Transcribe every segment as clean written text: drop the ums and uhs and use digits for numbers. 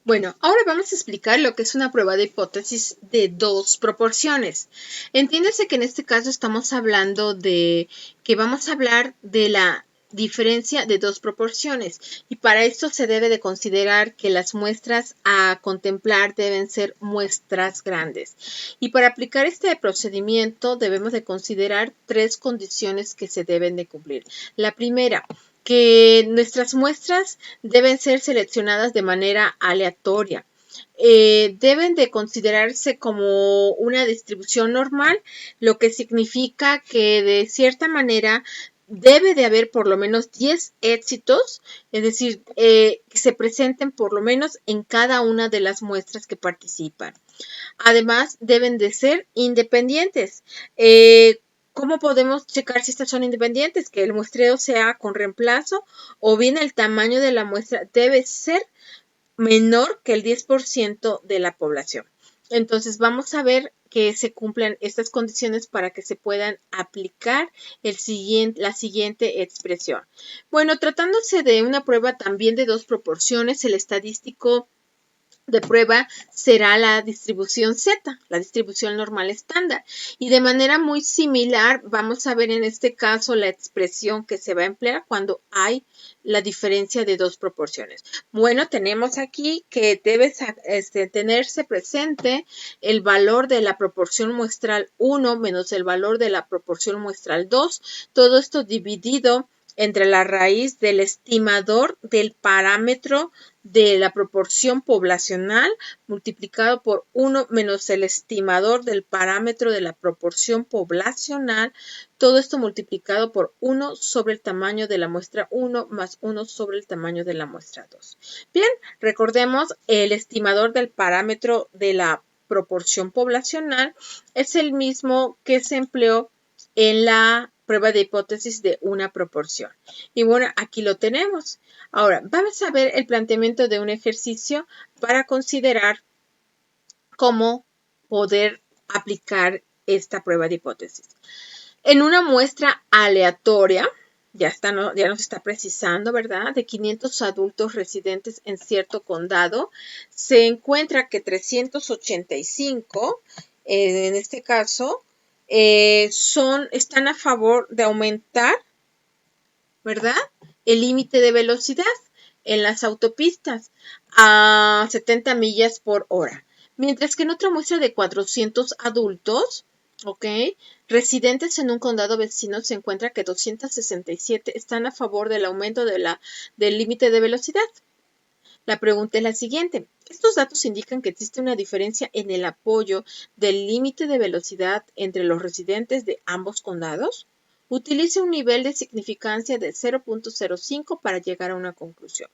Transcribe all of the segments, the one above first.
Bueno, ahora vamos a explicar lo que es una prueba de hipótesis de dos proporciones. Entiéndase que en este caso estamos hablando de que vamos a hablar de la diferencia de dos proporciones y para esto se debe de considerar que las muestras a contemplar deben ser muestras grandes. Y para aplicar este procedimiento debemos de considerar tres condiciones que se deben de cumplir. La primera, que nuestras muestras deben ser seleccionadas de manera aleatoria. Deben de considerarse como una distribución normal, lo que significa que de cierta manera debe de haber por lo menos 10 éxitos, es decir, que se presenten por lo menos en cada una de las muestras que participan. Además, deben de ser independientes. ¿Cómo podemos checar si estas son independientes? Que el muestreo sea con reemplazo o bien el tamaño de la muestra debe ser menor que el 10% de la población. Entonces vamos a ver que se cumplan estas condiciones para que se puedan aplicar la siguiente expresión. Bueno, tratándose de una prueba también de dos proporciones, el estadístico de prueba será la distribución Z, la distribución normal estándar. Y de manera muy similar, vamos a ver en este caso la expresión que se va a emplear cuando hay la diferencia de dos proporciones. Bueno, tenemos aquí que debe tenerse presente el valor de la proporción muestral 1 menos el valor de la proporción muestral 2. Todo esto dividido entre la raíz del estimador del parámetro de la proporción poblacional multiplicado por 1 menos el estimador del parámetro de la proporción poblacional, todo esto multiplicado por 1 sobre el tamaño de la muestra 1 más 1 sobre el tamaño de la muestra 2. Bien, recordemos el estimador del parámetro de la proporción poblacional es el mismo que se empleó en la prueba de hipótesis de una proporción. Y bueno, aquí lo tenemos. Ahora, vamos a ver el planteamiento de un ejercicio para considerar cómo poder aplicar esta prueba de hipótesis. En una muestra aleatoria, ya nos está precisando, ¿verdad? De 500 adultos residentes en cierto condado, se encuentra que 385, en este caso, están a favor de aumentar, ¿verdad?, el límite de velocidad en las autopistas a 70 millas por hora. Mientras que en otra muestra de 400 adultos, ¿ok?, residentes en un condado vecino, se encuentra que 267 están a favor del aumento del límite de velocidad. La pregunta es la siguiente. Estos datos indican que existe una diferencia en el apoyo del límite de velocidad entre los residentes de ambos condados. Utilice un nivel de significancia de 0.05 para llegar a una conclusión.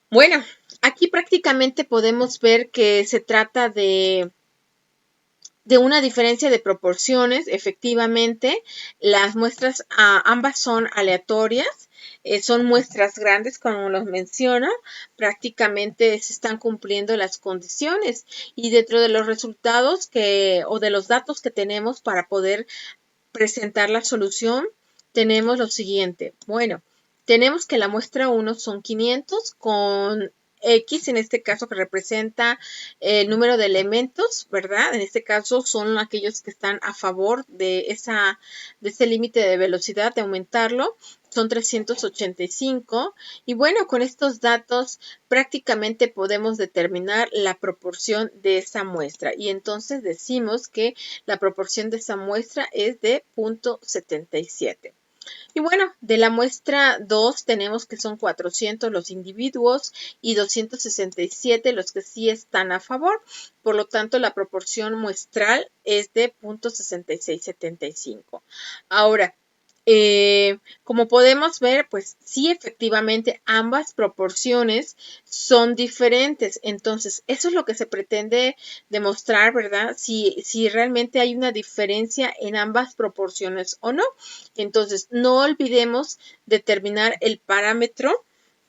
Bueno, aquí prácticamente podemos ver que se trata de una diferencia de proporciones. Efectivamente, las muestras ambas son aleatorias, son muestras grandes, como los menciono, prácticamente se están cumpliendo las condiciones y dentro de los resultados o de los datos que tenemos para poder presentar la solución, tenemos lo siguiente. Bueno, tenemos que la muestra 1 son 500 con X, en este caso que representa el número de elementos, ¿verdad? En este caso son aquellos que están a favor de ese límite de velocidad, de aumentarlo. Son 385 y bueno, con estos datos prácticamente podemos determinar la proporción de esa muestra y entonces decimos que la proporción de esa muestra es de 0.77. Y bueno, de la muestra 2 tenemos que son 400 los individuos y 267 los que sí están a favor. Por lo tanto, la proporción muestral es de 0.6675. Ahora, como podemos ver, pues sí, efectivamente, ambas proporciones son diferentes. Entonces, eso es lo que se pretende demostrar, ¿verdad? Si realmente hay una diferencia en ambas proporciones o no. Entonces, no olvidemos determinar el parámetro,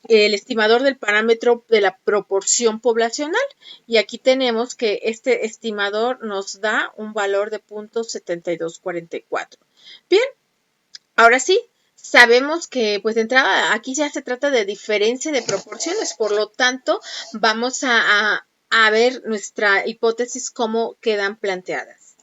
el estimador del parámetro de la proporción poblacional. Y aquí tenemos que este estimador nos da un valor de 0.7244. Bien. Ahora sí, sabemos que pues de entrada aquí ya se trata de diferencia de proporciones, por lo tanto vamos a ver nuestra hipótesis cómo quedan planteadas.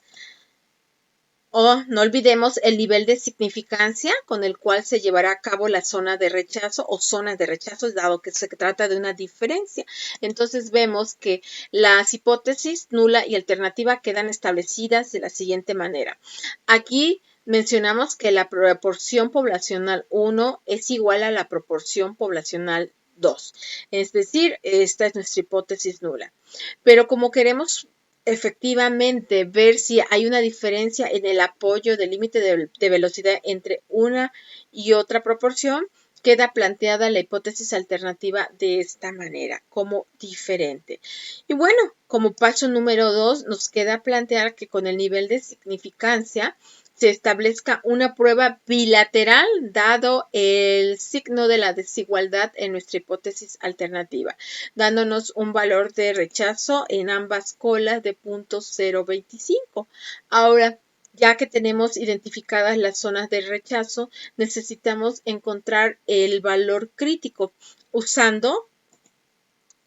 No olvidemos el nivel de significancia con el cual se llevará a cabo la zona de rechazo o zonas de rechazo, dado que se trata de una diferencia. Entonces vemos que las hipótesis nula y alternativa quedan establecidas de la siguiente manera. Aquí mencionamos que la proporción poblacional 1 es igual a la proporción poblacional 2. Es decir, esta es nuestra hipótesis nula. Pero como queremos efectivamente ver si hay una diferencia en el apoyo del límite de velocidad entre una y otra proporción, queda planteada la hipótesis alternativa de esta manera, como diferente. Y bueno, como paso número 2, nos queda plantear que con el nivel de significancia se establezca una prueba bilateral dado el signo de la desigualdad en nuestra hipótesis alternativa, dándonos un valor de rechazo en ambas colas de 0.025. Ahora, ya que tenemos identificadas las zonas de rechazo, necesitamos encontrar el valor crítico usando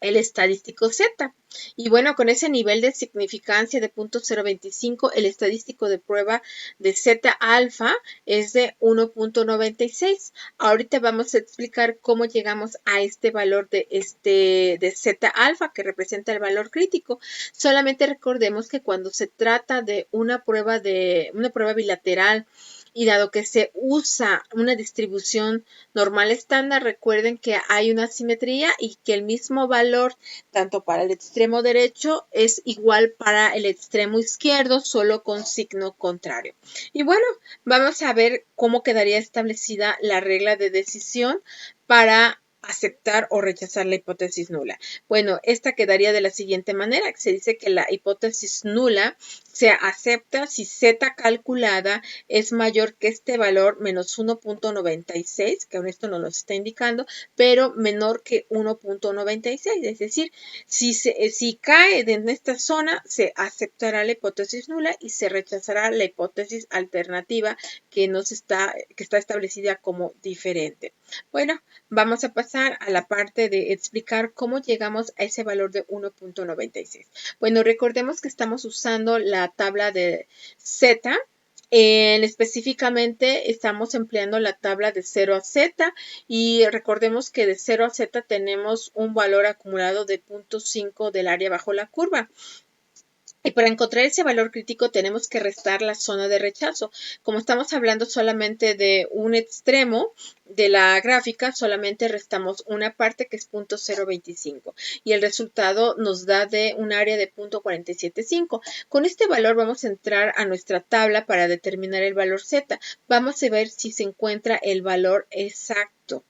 el estadístico Z. Y bueno, con ese nivel de significancia de 0.025, el estadístico de prueba de Z alfa es de 1.96. Ahorita vamos a explicar cómo llegamos a este valor de Z alfa, que representa el valor crítico. Solamente recordemos que cuando se trata de una prueba bilateral, y dado que se usa una distribución normal estándar, recuerden que hay una simetría y que el mismo valor tanto para el extremo derecho es igual para el extremo izquierdo, solo con signo contrario. Y bueno, vamos a ver cómo quedaría establecida la regla de decisión para aceptar o rechazar la hipótesis nula. Bueno, esta quedaría de la siguiente manera. Se dice que la hipótesis nula se acepta si Z calculada es mayor que este valor menos 1.96, que aún esto no nos está indicando, pero menor que 1.96. Es decir, si cae en esta zona, se aceptará la hipótesis nula y se rechazará la hipótesis alternativa que está establecida como diferente. Bueno, vamos a pasar a la parte de explicar cómo llegamos a ese valor de 1.96. Bueno, recordemos que estamos usando la tabla de Z. Específicamente estamos empleando la tabla de 0 a Z y recordemos que de 0 a Z tenemos un valor acumulado de 0.5 del área bajo la curva. Y para encontrar ese valor crítico tenemos que restar la zona de rechazo. Como estamos hablando solamente de un extremo de la gráfica, solamente restamos una parte que es 0.025 y el resultado nos da de un área de 0.475. Con este valor vamos a entrar a nuestra tabla para determinar el valor Z. Vamos a ver si se encuentra el valor exacto.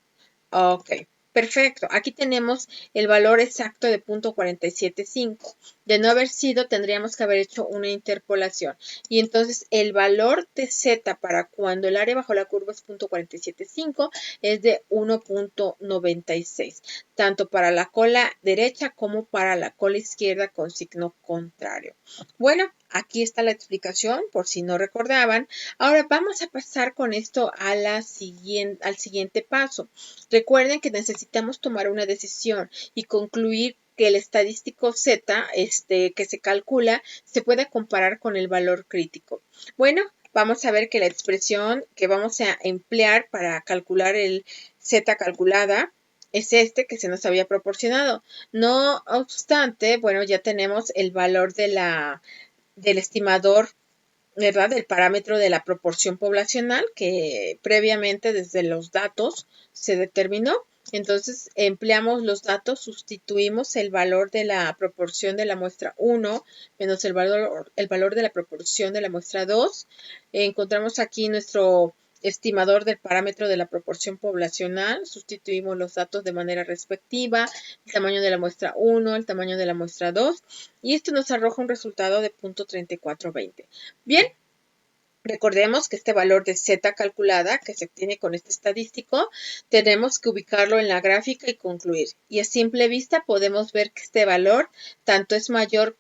Ok. Perfecto, aquí tenemos el valor exacto de 0.475. De no haber sido, tendríamos que haber hecho una interpolación. Y entonces el valor de Z para cuando el área bajo la curva es 0.475 es de 1.96, tanto para la cola derecha como para la cola izquierda con signo contrario. Bueno, aquí está la explicación por si no recordaban. Ahora vamos a pasar con esto al siguiente paso. Recuerden que necesitamos tomar una decisión y concluir que el estadístico Z, que se calcula, se puede comparar con el valor crítico. Bueno, vamos a ver que la expresión que vamos a emplear para calcular el Z calculada es que se nos había proporcionado. No obstante, bueno, ya tenemos el valor del estimador, ¿verdad? Del parámetro de la proporción poblacional que previamente desde los datos se determinó. Entonces empleamos los datos, sustituimos el valor de la proporción de la muestra 1 menos el valor de la proporción de la muestra 2. Encontramos aquí nuestro estimador del parámetro de la proporción poblacional, sustituimos los datos de manera respectiva, el tamaño de la muestra 1, el tamaño de la muestra 2, y esto nos arroja un resultado de 0.3420. Bien, recordemos que este valor de Z calculada que se obtiene con este estadístico, tenemos que ubicarlo en la gráfica y concluir. Y a simple vista podemos ver que este valor tanto es mayor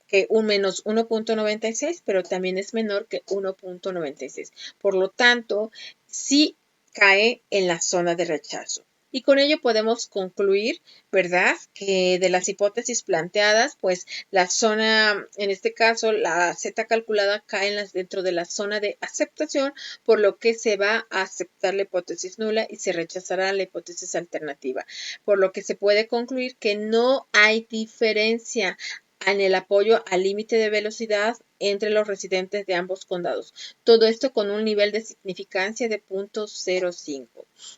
que un menos 1.96, pero también es menor que 1.96. Por lo tanto, si cae en la zona de rechazo. Y con ello podemos concluir, ¿verdad?, que de las hipótesis planteadas, pues la zona, en este caso, la Z calculada cae dentro de la zona de aceptación, por lo que se va a aceptar la hipótesis nula y se rechazará la hipótesis alternativa. Por lo que se puede concluir que no hay diferencia en el apoyo al límite de velocidad entre los residentes de ambos condados. Todo esto con un nivel de significancia de 0.05.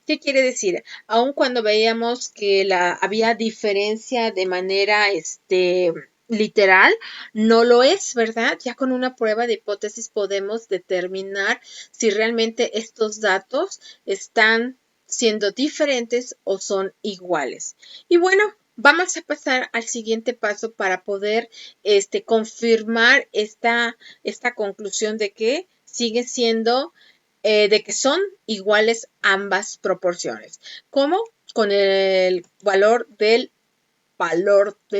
¿Qué quiere decir? Aun cuando veíamos que había diferencia de manera literal, no lo es, ¿verdad? Ya con una prueba de hipótesis podemos determinar si realmente estos datos están siendo diferentes o son iguales. Y bueno, vamos a pasar al siguiente paso para poder confirmar esta conclusión de que sigue siendo, de que son iguales ambas proporciones. ¿Cómo? Con el valor de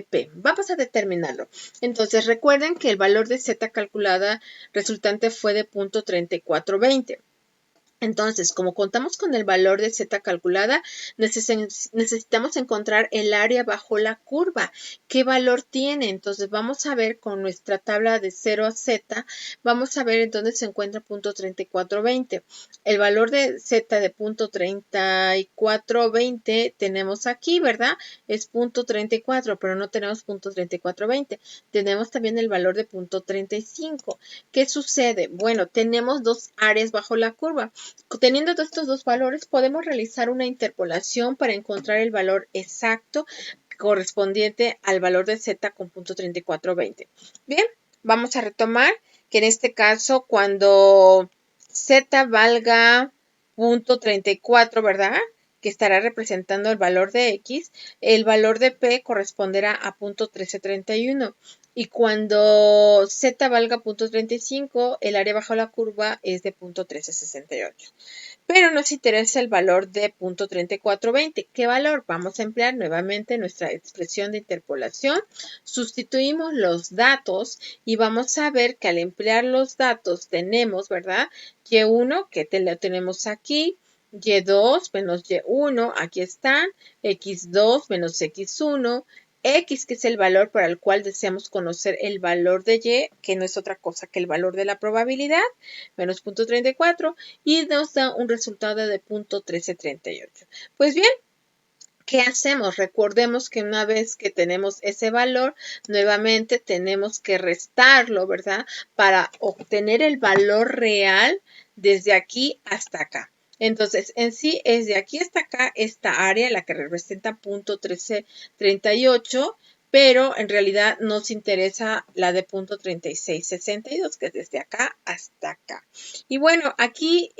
P. Vamos a determinarlo. Entonces, recuerden que el valor de Z calculada resultante fue de 0.3420. Entonces, como contamos con el valor de Z calculada, necesitamos encontrar el área bajo la curva. ¿Qué valor tiene? Entonces, vamos a ver con nuestra tabla de 0 a Z, vamos a ver en dónde se encuentra 0.3420. El valor de Z de 0.3420 tenemos aquí, ¿verdad? Es 0.34, pero no tenemos 0.3420. Tenemos también el valor de 0.35. ¿Qué sucede? Bueno, tenemos dos áreas bajo la curva. Teniendo estos dos valores, podemos realizar una interpolación para encontrar el valor exacto correspondiente al valor de Z con 0.3420. Bien, vamos a retomar que en este caso, cuando Z valga 0.34, ¿verdad?, que estará representando el valor de X, el valor de P corresponderá a 0.1331. Y cuando Z valga 0.35, el área bajo la curva es de 0.1368. Pero nos interesa el valor de 0.3420. ¿Qué valor? Vamos a emplear nuevamente nuestra expresión de interpolación. Sustituimos los datos y vamos a ver que al emplear los datos tenemos, ¿verdad?, Y1, que lo tenemos aquí, Y2 menos Y1, aquí están, X2 menos X1, X, que es el valor para el cual deseamos conocer el valor de Y, que no es otra cosa que el valor de la probabilidad, menos 0.34, y nos da un resultado de 0.1338. Pues bien, ¿qué hacemos? Recordemos que una vez que tenemos ese valor, nuevamente tenemos que restarlo, ¿verdad?, para obtener el valor real desde aquí hasta acá. Entonces, en sí es de aquí hasta acá esta área, la que representa 0.1338, pero en realidad nos interesa la de 0.3662, que es desde acá hasta acá. Y bueno, aquí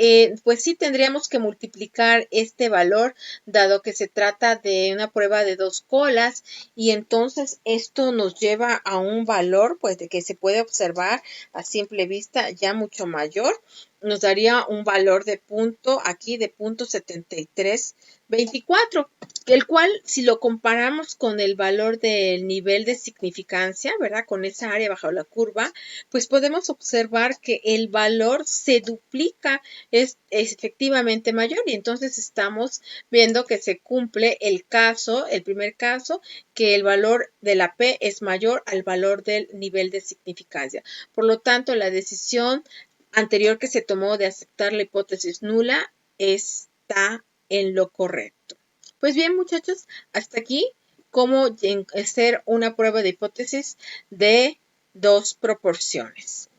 pues sí tendríamos que multiplicar este valor, dado que se trata de una prueba de dos colas, y entonces esto nos lleva a un valor pues de que se puede observar a simple vista ya mucho mayor. Nos daría un valor de punto aquí de 0.7324, el cual, si lo comparamos con el valor del nivel de significancia, ¿verdad?, con esa área bajo la curva, pues podemos observar que el valor se duplica, es efectivamente mayor, y entonces estamos viendo que se cumple el primer caso, que el valor de la P es mayor al valor del nivel de significancia. Por lo tanto, la decisión anterior que se tomó de aceptar la hipótesis nula está en lo correcto. Pues bien, muchachos, hasta aquí cómo hacer una prueba de hipótesis de dos proporciones.